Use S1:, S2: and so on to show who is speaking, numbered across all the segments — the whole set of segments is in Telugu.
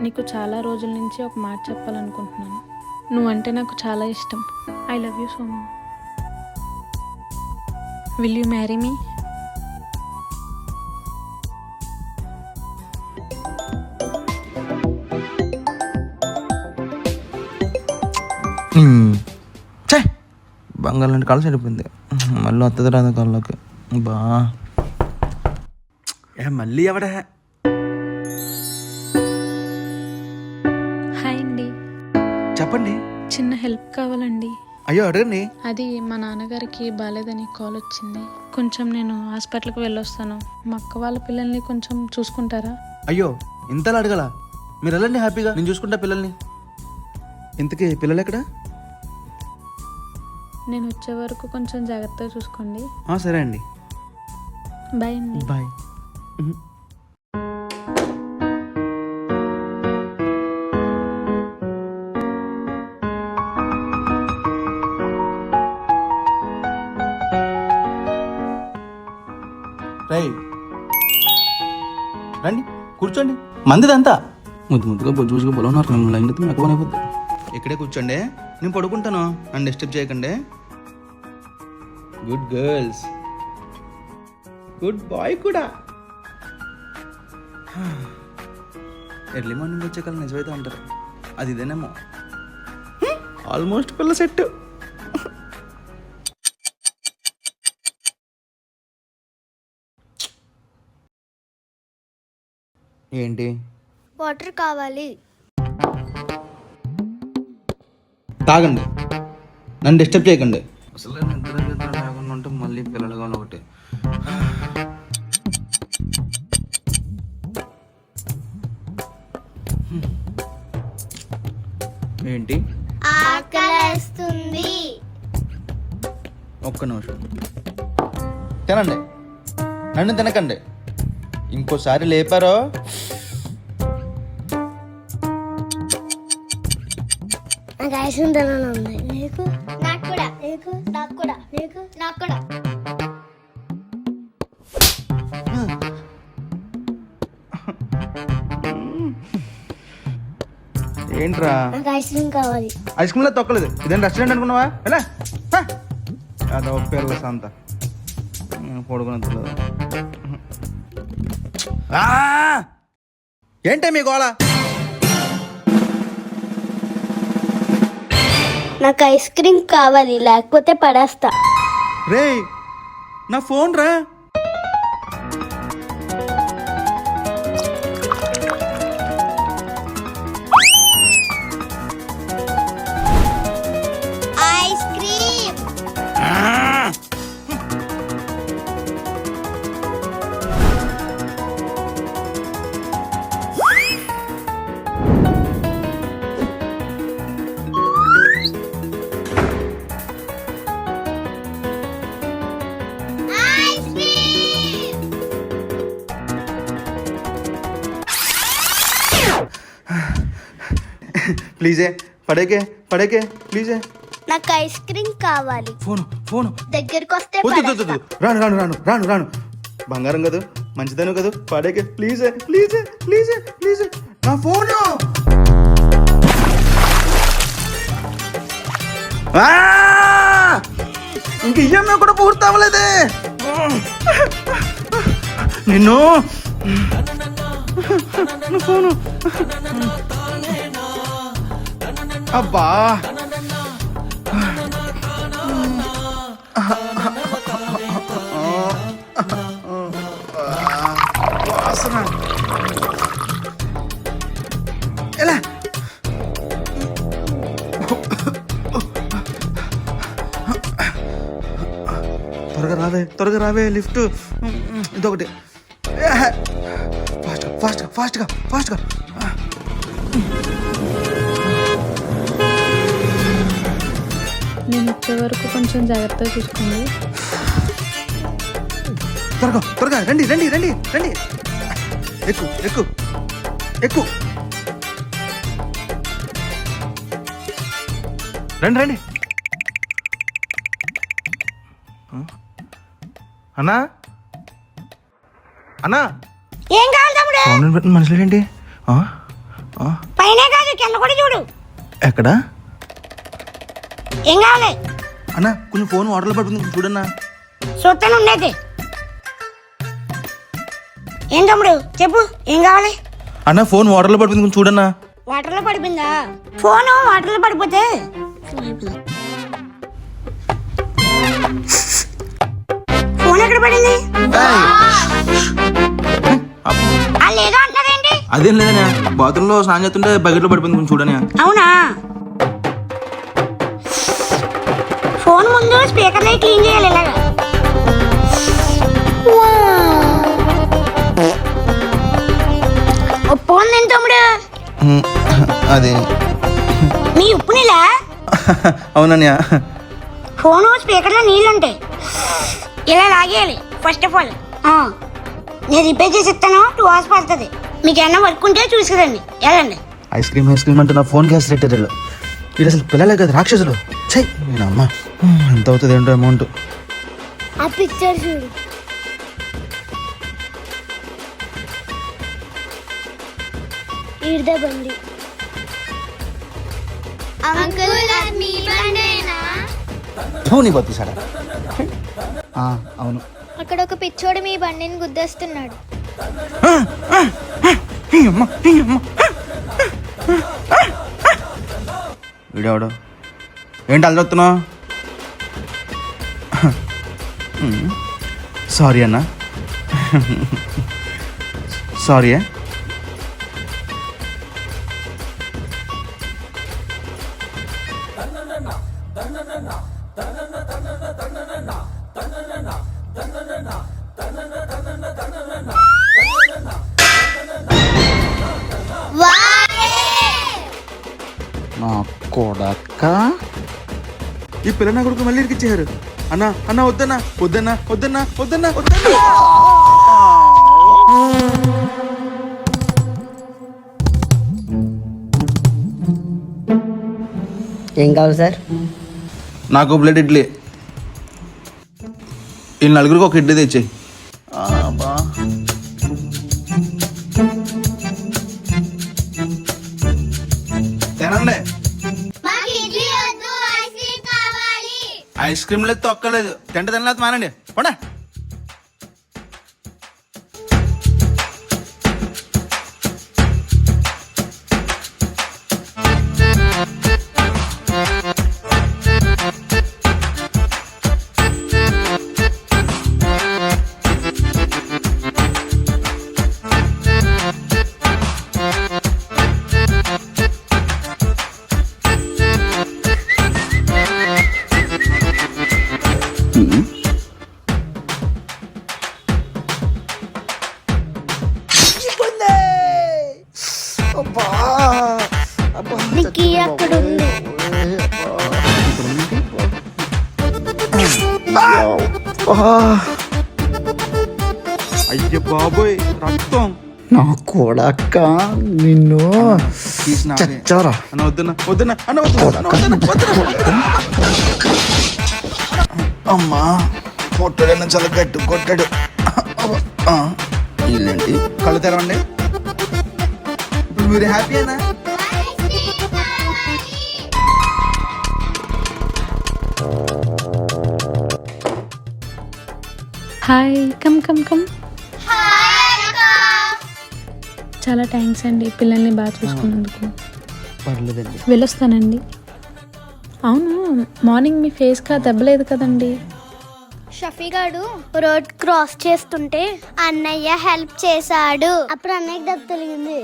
S1: నీకు చాలా రోజుల నుంచి ఒక మాట చెప్పాలనుకుంటున్నాను. నువ్వంటే నాకు చాలా ఇష్టం. I love you so much. Will you marry me?
S2: బంగాళ కాలు సరిపోయింది. మళ్ళీ వస్తుంది రాదు కాళ్ళకి. బా మళ్ళీ ఎవడ?
S1: హాయ్ అండి.
S2: చెప్పండి.
S1: చిన్న హెల్ప్ కావాలండి.
S2: అయ్యో అడగండి.
S1: అది మా నాన్నగారికి బాగాలేదని కాల్ వచ్చింది. కొంచెం నేను హాస్పిటల్కి వెళ్ళొస్తాను. మా అక్క వాళ్ళ పిల్లల్ని కొంచెం చూసుకుంటారా?
S2: అయ్యో ఇంతలా అడగల? మీరు వెళ్ళండి హ్యాపీగా, నేను చూసుకుంటా పిల్లల్ని. ఇంతకీ పిల్లలు ఎక్కడ?
S1: నేను వచ్చే వరకు కొంచెం జాగ్రత్తగా చూసుకోండి.
S2: సరే అండి.
S1: బాయ్ అండి.
S2: బాయ్. రై రండి కూర్చోండి. మందిదంతా ముద్దు ముద్దుగా బొజ్జుగా పొలం లైన్ అయితే ఎక్కువ అయిపోద్ది. ఇక్కడే కూర్చోండి, నేను పడుకుంటాను. నన్ను డిస్టర్బ్ చేయకండి. గుడ్ గర్ల్స్, గుడ్ బాయ్ కూడా. ఎర్లీ మార్నింగ్ వచ్చే కల నిజమైతే అంటారు, అది ఇదేనేమో. ఆల్మోస్ట్ పిల్ల సెట్. ఏంటి?
S3: వాటర్ కావాలి.
S2: తాగండి, నన్ను డిస్టర్బ్ చేయకండి. అసలు నిద్ర లేకుండా ఉంటే మళ్ళీ పిల్లలుగా ఒకటి. ఏంటి?
S3: ఆకలేస్తుంది.
S2: ఒక్క నిమిషం. తినండి, నన్ను తినకండి. ఇంకోసారి లేపారో
S3: నాకు ఐస్ తినాలని ఉంది. నీకు? నాకు కూడా. నీకు? నాకు కూడా. నీకు? నాకు కూడా.
S2: ఏంట్రా?
S3: నాకు ఐస్ క్రీమ్ కావాలి.
S2: ఐస్ క్రీమ్లో తొక్కలేదు. ఇదేం రెస్టారెంట్ అనుకున్నావా? ఎలా అదో పేర్ల సంత పడుకున్న. ఏంటే మీ గోళ?
S3: నాకు ఐస్ క్రీమ్ కావాలి, లేకపోతే పడేస్తా.
S2: రే నా ఫోన్ రా.
S3: Ice cream.
S2: ప్లీజే పడేకే పడేకే ప్లీజే.
S3: నాకు ఐస్ క్రీమ్ కావాలి.
S2: ఫోను
S3: దగ్గరికి వస్తే
S2: వద్దు. రాను రాను రాను రాను రాను బంగారం కదా, మంచిదను కదా. పడేకే ప్లీజే ప్లీజే ప్లీజే ప్లీజే. నా ఫోను. ఇంక ఈఎంఐ కూడా పూర్తి అవ్వలేదే. నిన్ను నా ఫోను. అబ్బా వాసన ఎలా? త్వరగా రావే లిఫ్ట్. ఇదొకటి. ఫాస్ట్గా.
S1: నేను వచ్చే వరకు కొంచెం జాగ్రత్తగా చూసుకోండి.
S2: త్వరగా రండి. ఎక్కు. రండి. అన్నా
S3: ఏం కావాలి తమ్ముడు?
S2: సౌండ్ పెట్టిన మనుషులు ఏంటి?
S3: పైన కాదు కింద కూడా చూడు.
S2: ఎక్కడా
S3: ఏం కావాలి?
S2: అన్నా కొంచెం ఫోన్ వాటర్లో పడుతుంది చూడన్నా.
S3: చూస్తాను ఉండేది. ఏం తమ్ముడు చెప్పు ఏం కావాలి?
S2: అన్న ఫోన్ వాటర్లో పడుతుంది కొంచెం చూడన్నా.
S3: వాటర్లో పడిపోయిందా? ఫోన్ వాటర్లో పడిపోతే ఫోన్ ఎక్కడ పడింది? లేదో అంటున్నారేంటి?
S2: అదేం లేదన్నా, బాత్రూమ్ లో స్నానం చేస్తుంటే బకెట్ లో పడిపోయింది కొంచెం చూడని.
S3: అవునా? ఫోన్ ముందు స్పీకర్ క్లీన్ చేయాలి ఇలాగా. ఫోన్ నేను తమ్ముడు
S2: అదే
S3: మీ ఉప్పు నీళ్ళ?
S2: అవునన్నయ్య.
S3: ఫోను స్పీకర్లో నీళ్ళు ఉంటాయి, ఇలా లాగేయాలి. ఫస్ట్ ఆఫ్ ఆల్ నేను రిపేర్ చేసి ఇస్తాను. 2 hours పడుతుంది. మీకు ఏమన్నా వర్క్ ఉంటే చూసుకురండి. వెళ్ళండి.
S2: ఐస్ క్రీమ్ అంటే నా ఫోన్ గ్యాస్ రేటెడ్. ఇది అసలు పిల్లలే కదా రాక్షసులు. చెయ్యి నేను అమ్మ ఎంత అవుతుంది ఏంటో అమౌంట్.
S3: ఆ పిక్చర్ చూడు. ఈడదే బండి.
S2: నీ బతిసాడా? అవును.
S4: అక్కడ ఒక పిచ్చోడు మీ బండిని గుద్దేస్తున్నాడు.
S2: వీడేవాడు ఏంటి అలా చెప్తున్నావు? సారీ అన్నా, సారీ. నా కొడక ఈ పిల్ల నా కొడుకు మళ్ళీ ఇరికిచ్చారు. అన్నా అన్నా వద్దన్నా వద్దన్నా వద్దన్నా వద్దన్నా వద్దన్నా.
S5: ఏం కావాలి సార్?
S2: నాకు ప్లేట్ ఇడ్లీ, ఈ నలుగురికి ఒక ఇడ్లీ తెచ్చాయి. తినండి. ఐస్ క్రీమ్ లేదు తొక్కలేదు, తినలేదు మానండి పోడా.
S3: నీకు అక్కడ ఉంది.
S2: అయ్య బాబోయ్ రక్తం.
S5: నా కొడక నిన్ను
S2: చచ్చారా అన్న వద్దన్నా వద్దన్నా అన్న వద్దన్నా. అమ్మా కొట్టడన్నా చాలా గట్టు కొట్టాడు. ఇల్లేంటి కళ్ళు తెరవండి. ఇప్పుడు మీరు హ్యాపీనా?
S1: Hi, come come come. చాలా థ్యాంక్స్ అండి పిల్లల్ని బాగా చూసుకున్నందుకు.
S2: పర్లేదండి.
S1: వెళ్ళొస్తానండి. అవును, మార్నింగ్ మీ ఫేస్గా దెబ్బలేదు కదండి?
S4: షఫీ గాడు రోడ్ క్రాస్ చేస్తుంటే అన్నయ్య హెల్ప్ చేశాడు.
S3: అప్పుడు అన్నయ్యకి దెబ్బ తగిలింది.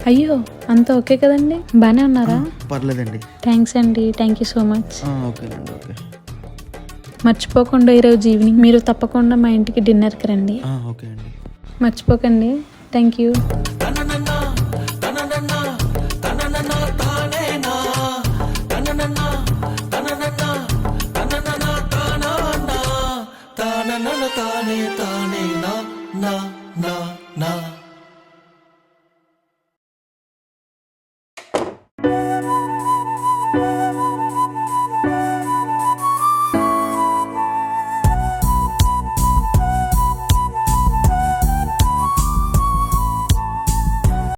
S1: అయ్యో, అంత ఓకే కదండి? బాగానే ఉన్నారా?
S2: పర్లేదండి.
S1: థ్యాంక్స్ అండి, థ్యాంక్ యూ సో మచ్.
S2: ఓకేనండి. ఓకే.
S1: మర్చిపోకుండా ఈరోజు ఈవినింగ్ మీరు తప్పకుండా మా ఇంటికి డిన్నర్కి రండి.
S2: ఓకే అండి.
S1: మర్చిపోకండి. Thank you.
S6: తానే తానే నా నా నా నా